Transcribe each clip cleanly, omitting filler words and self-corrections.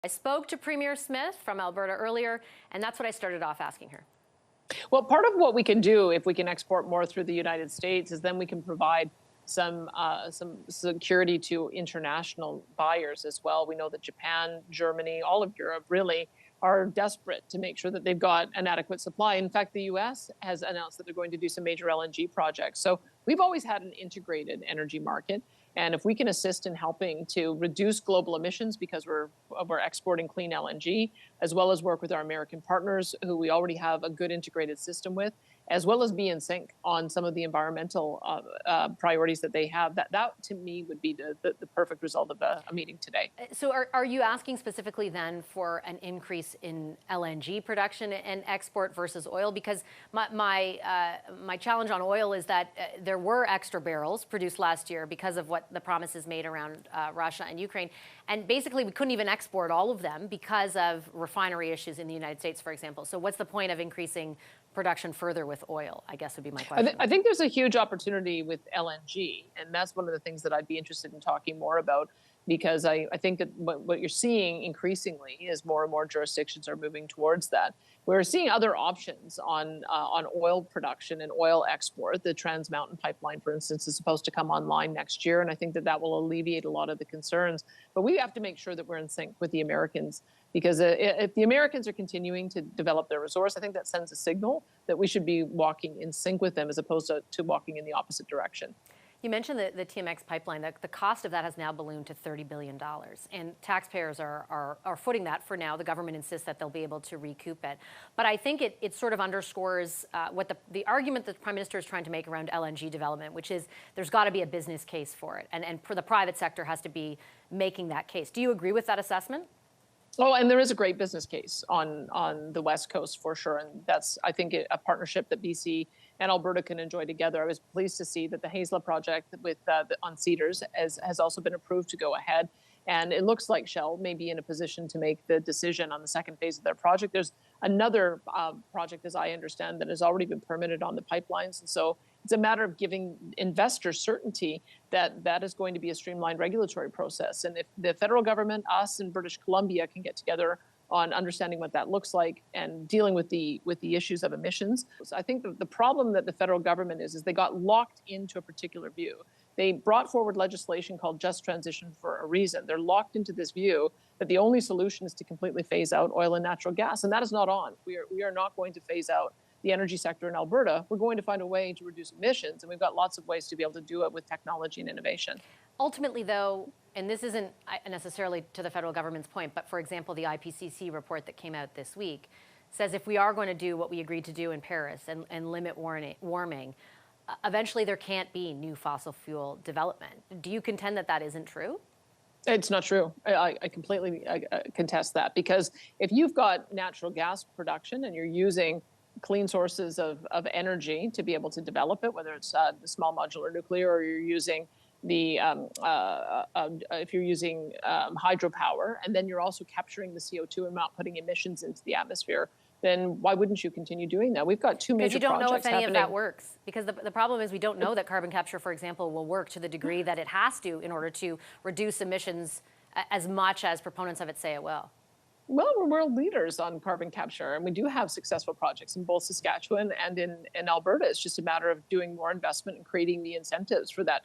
I spoke to Premier Smith from Alberta earlier, and that's what I started off asking her. Well, part of what we can do if we can export more through the United States is then we can provide some security to international buyers as well. We know that Japan, Germany, all of Europe really are desperate to make sure that they've got an adequate supply. In fact, the U.S. has announced that they're going to do some major LNG projects. So we've always had an integrated energy market. And if we can assist in helping to reduce global emissions because we're exporting clean LNG, as well as work with our American partners who we already have a good integrated system with, as well as be in sync on some of the environmental priorities that they have, that to me would be the perfect result of a meeting today. So are you asking specifically then for an increase in LNG production and export versus oil? Because my challenge on oil is that there were extra barrels produced last year because of what the promises made around Russia and Ukraine. And basically we couldn't even export all of them because of refinery issues in the United States, for example. So what's the point of increasing production further with oil, I guess would be my question. I think there's a huge opportunity with LNG, and that's one of the things that I'd be interested in talking more about, because I think that what you're seeing increasingly is more and more jurisdictions are moving towards that. We're seeing other options on oil production and oil export. The Trans Mountain Pipeline, for instance, is supposed to come online next year, and I think that will alleviate a lot of the concerns. But we have to make sure that we're in sync with the Americans, because if the Americans are continuing to develop their resource, I think that sends a signal that we should be walking in sync with them as opposed to walking in the opposite direction. You mentioned the TMX pipeline. The cost of that has now ballooned to $30 billion, and taxpayers are footing that for now. The government insists that they'll be able to recoup it. But I think it sort of underscores what the argument that the Prime Minister is trying to make around LNG development, which is there's got to be a business case for it, and the private sector has to be making that case. Do you agree with that assessment? Oh, and there is a great business case on the West Coast for sure. And that's, I think, a partnership that BC and Alberta can enjoy together. I was pleased to see that the Haisla project on Cedars has also been approved to go ahead. And it looks like Shell may be in a position to make the decision on the second phase of their project. There's another project, as I understand, that has already been permitted on the pipelines. And so it's a matter of giving investors certainty that is going to be a streamlined regulatory process. And if the federal government, us and British Columbia can get together on understanding what that looks like and dealing with the issues of emissions. So I think the problem that the federal government is they got locked into a particular view. They brought forward legislation called Just Transition for a reason. They're locked into this view that the only solution is to completely phase out oil and natural gas, and that is not on. We are not going to phase out the energy sector in Alberta. We're going to find a way to reduce emissions, and we've got lots of ways to be able to do it with technology and innovation. Ultimately, though, and this isn't necessarily to the federal government's point, but for example, the IPCC report that came out this week says if we are going to do what we agreed to do in Paris and limit warming, eventually there can't be new fossil fuel development. Do you contend that that isn't true? It's not true. I completely contest that, because if you've got natural gas production and you're using clean sources of energy to be able to develop it, whether it's the small modular nuclear or you're using if you're using hydropower, and then you're also capturing the CO2 and not putting emissions into the atmosphere, then why wouldn't you continue doing that? We've got two major projects happening. Because you don't know if any of that works. Because the problem is we don't know that carbon capture, for example, will work to the degree that it has to in order to reduce emissions as much as proponents of it say it will. Well, we're world leaders on carbon capture, and we do have successful projects in both Saskatchewan and in Alberta. It's just a matter of doing more investment and creating the incentives for that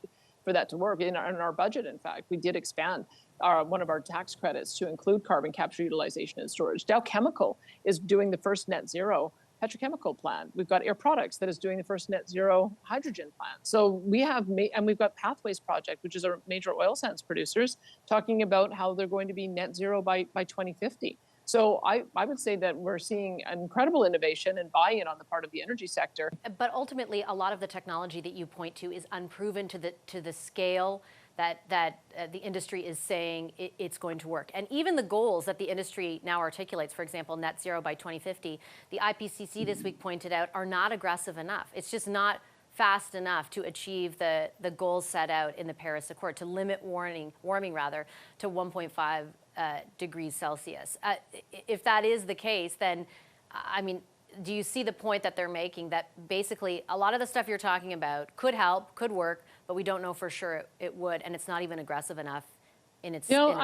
to work. In our budget, in fact, we did expand one of our tax credits to include carbon capture, utilization, and storage. Dow Chemical is doing the first net zero petrochemical plant. We've got Air Products that is doing the first net zero hydrogen plant. So we've got Pathways Project, which is a major oil sands producers, talking about how they're going to be net zero by 2050. So I would say that we're seeing incredible innovation and buy-in on the part of the energy sector. But ultimately, a lot of the technology that you point to is unproven to the scale that the industry is saying it's going to work. And even the goals that the industry now articulates, for example, net zero by 2050, the IPCC this week pointed out are not aggressive enough. It's just not fast enough to achieve the goals set out in the Paris Accord to limit warming to 1.5 degrees Celsius. If that is the case, then, I mean, do you see the point that they're making that basically a lot of the stuff you're talking about could help, could work, but we don't know for sure it would, and it's not even aggressive enough in itself?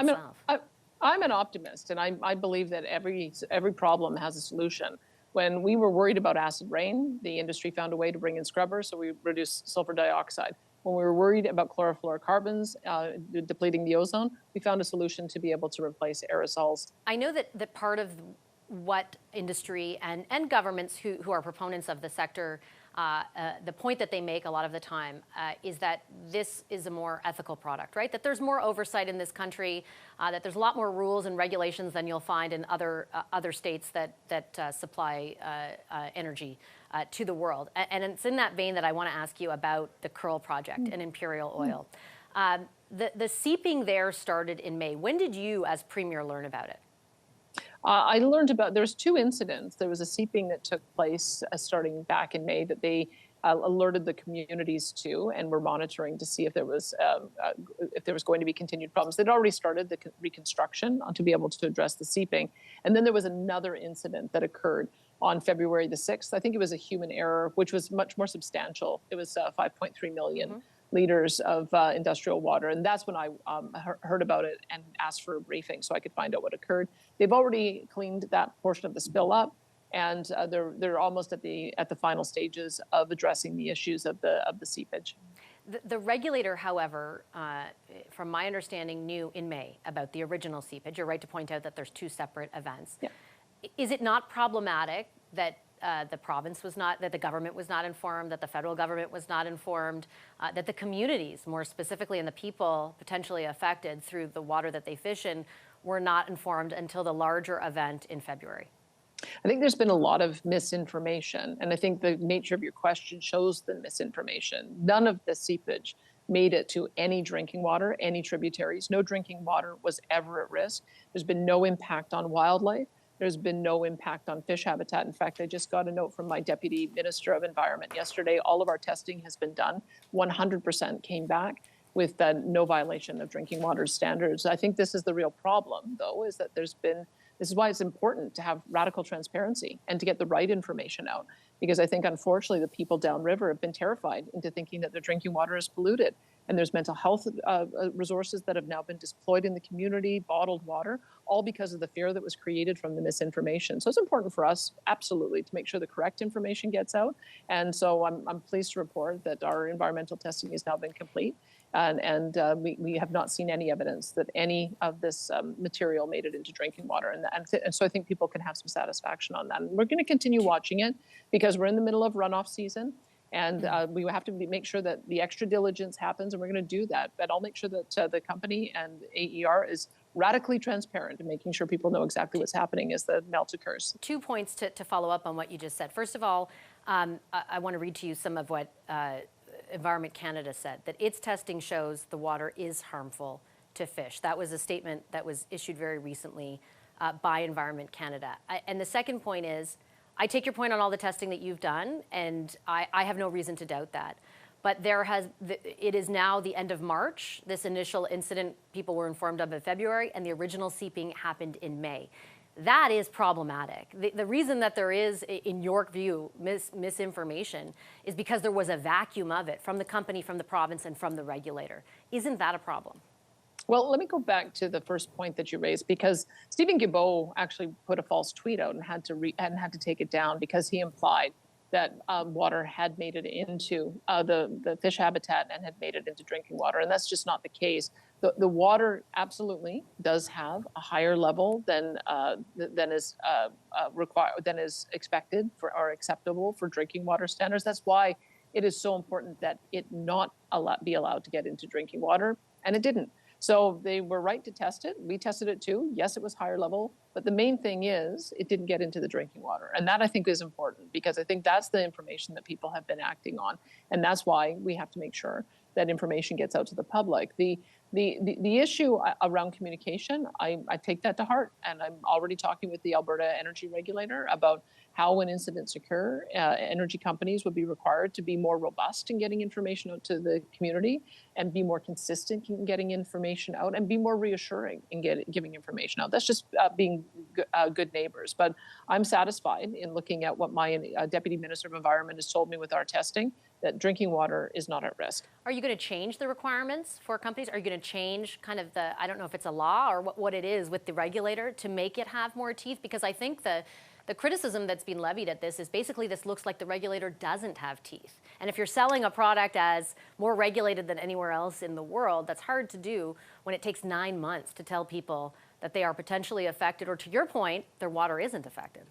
I'm an optimist, and I believe that every problem has a solution. When we were worried about acid rain, the industry found a way to bring in scrubbers, so we reduced sulfur dioxide. When we were worried about chlorofluorocarbons depleting the ozone, we found a solution to be able to replace aerosols. I know that part of what industry and governments who are proponents of the sector, the point that they make a lot of the time is that this is a more ethical product, right? That there's more oversight in this country, that there's a lot more rules and regulations than you'll find in other states that supply energy to the world. And it's in that vein that I want to ask you about the Kearl project and Imperial Oil. The seeping there started in May. When did you, as Premier, learn about it? I learned about, there's two incidents. There was a seeping that took place starting back in May that they alerted the communities to, and were monitoring to see if there was going to be continued problems. They'd already started the reconstruction to be able to address the seeping. And then there was another incident that occurred on February the 6th. I think it was a human error, which was much more substantial. It was 5.3 million liters of industrial water. And that's when I heard about it and asked for a briefing so I could find out what occurred. They've already cleaned that portion of the spill up, and they're almost at the final stages of addressing the issues of the seepage. The regulator, however, from my understanding, knew in May about the original seepage. You're right to point out that there's two separate events. Yeah. Is it not problematic that the province was not, that the government was not informed, that the federal government was not informed, that the communities, more specifically, and the people potentially affected through the water that they fish in, were not informed until the larger event in February? I think there's been a lot of misinformation, and I think the nature of your question shows the misinformation. None of the seepage made it to any drinking water, any tributaries. No drinking water was ever at risk. There's been no impact on wildlife. There's been no impact on fish habitat. In fact, I just got a note from my Deputy Minister of Environment yesterday. All of our testing has been done. 100% came back with no violation of drinking water standards. I think this is the real problem, though, is that this is why it's important to have radical transparency and to get the right information out. Because I think, unfortunately, the people downriver have been terrified into thinking that their drinking water is polluted. And there's mental health resources that have now been deployed in the community, bottled water, all because of the fear that was created from the misinformation. So it's important for us, absolutely, to make sure the correct information gets out. And so I'm pleased to report that our environmental testing has now been complete. And we have not seen any evidence that any of this material made it into drinking water. And so I think people can have some satisfaction on that. And we're going to continue watching it because we're in the middle of runoff season. And we have to make sure that the extra diligence happens, and we're going to do that. But I'll make sure that the company and AER is radically transparent in making sure people know exactly what's happening as the melt occurs. 2 points to follow up on what you just said. First of all, I want to read to you some of what Environment Canada said, that its testing shows the water is harmful to fish. That was a statement that was issued very recently by Environment Canada. And the second point is, I take your point on all the testing that you've done, and I have no reason to doubt that. But it is now the end of March. This initial incident people were informed of in February, and the original seeping happened in May. That is problematic. The reason that there is, in your view, misinformation is because there was a vacuum of it from the company, from the province, and from the regulator. Isn't that a problem? Well, let me go back to the first point that you raised, because Stephen Guilbeault actually put a false tweet out and had to take it down because he implied that water had made it into the fish habitat and had made it into drinking water, and that's just not the case. The water absolutely does have a higher level than is required, than is expected for or acceptable for drinking water standards. That's why it is so important that it not be allowed to get into drinking water, and it didn't. So they were right to test it. We tested it too. Yes, it was higher level, but the main thing is it didn't get into the drinking water. And that I think is important, because I think that's the information that people have been acting on. And that's why we have to make sure that information gets out to the public. The issue around communication, I take that to heart. And I'm already talking with the Alberta Energy Regulator about how, when incidents occur, energy companies would be required to be more robust in getting information out to the community and be more consistent in getting information out and be more reassuring in giving information out. That's just being good neighbors. But I'm satisfied in looking at what my Deputy Minister of Environment has told me with our testing, that drinking water is not at risk. Are you going to change the requirements for companies? Are you going to change kind of I don't know if it's a law or what it is with the regulator to make it have more teeth? Because I think the criticism that's been levied at this is basically this looks like the regulator doesn't have teeth. And if you're selling a product as more regulated than anywhere else in the world, that's hard to do when it takes 9 months to tell people that they are potentially affected, or to your point, their water isn't affected.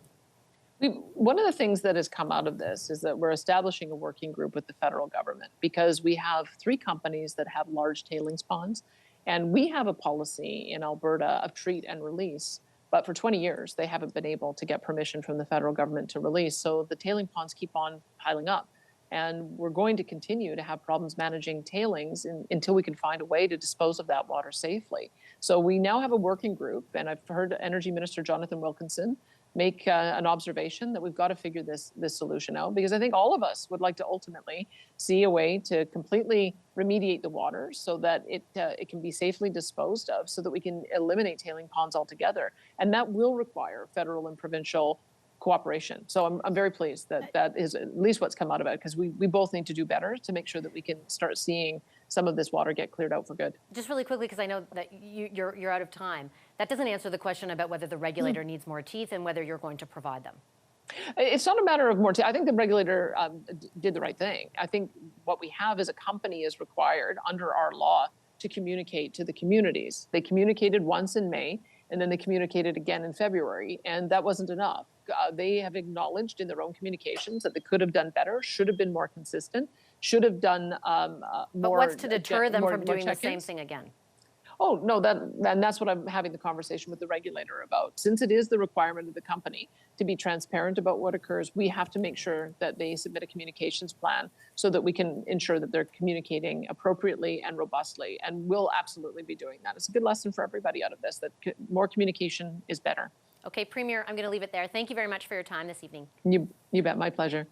One of the things that has come out of this is that we're establishing a working group with the federal government, because we have 3 companies that have large tailings ponds, and we have a policy in Alberta of treat and release. But for 20 years, they haven't been able to get permission from the federal government to release. So the tailing ponds keep on piling up. And we're going to continue to have problems managing tailings until we can find a way to dispose of that water safely. So we now have a working group, and I've heard Energy Minister Jonathan Wilkinson make an observation that we've got to figure this solution out, because I think all of us would like to ultimately see a way to completely remediate the water so that it can be safely disposed of, so that we can eliminate tailing ponds altogether. And that will require federal and provincial cooperation. So I'm very pleased that that is at least what's come out of it, because we both need to do better to make sure that we can start seeing some of this water get cleared out for good. Just really quickly, because I know that you're out of time, that doesn't answer the question about whether the regulator needs more teeth and whether you're going to provide them. It's not a matter of more teeth. I think the regulator did the right thing. I think what we have is a company is required under our law to communicate to the communities. They communicated once in May, and then they communicated again in February, and that wasn't enough. They have acknowledged in their own communications that they could have done better, should have been more consistent, should have done more. But what's to deter them from doing the same thing again? Oh, no, and that's what I'm having the conversation with the regulator about. Since it is the requirement of the company to be transparent about what occurs, we have to make sure that they submit a communications plan so that we can ensure that they're communicating appropriately and robustly. And we'll absolutely be doing that. It's a good lesson for everybody out of this, that more communication is better. Okay, Premier, I'm going to leave it there. Thank you very much for your time this evening. You bet. My pleasure.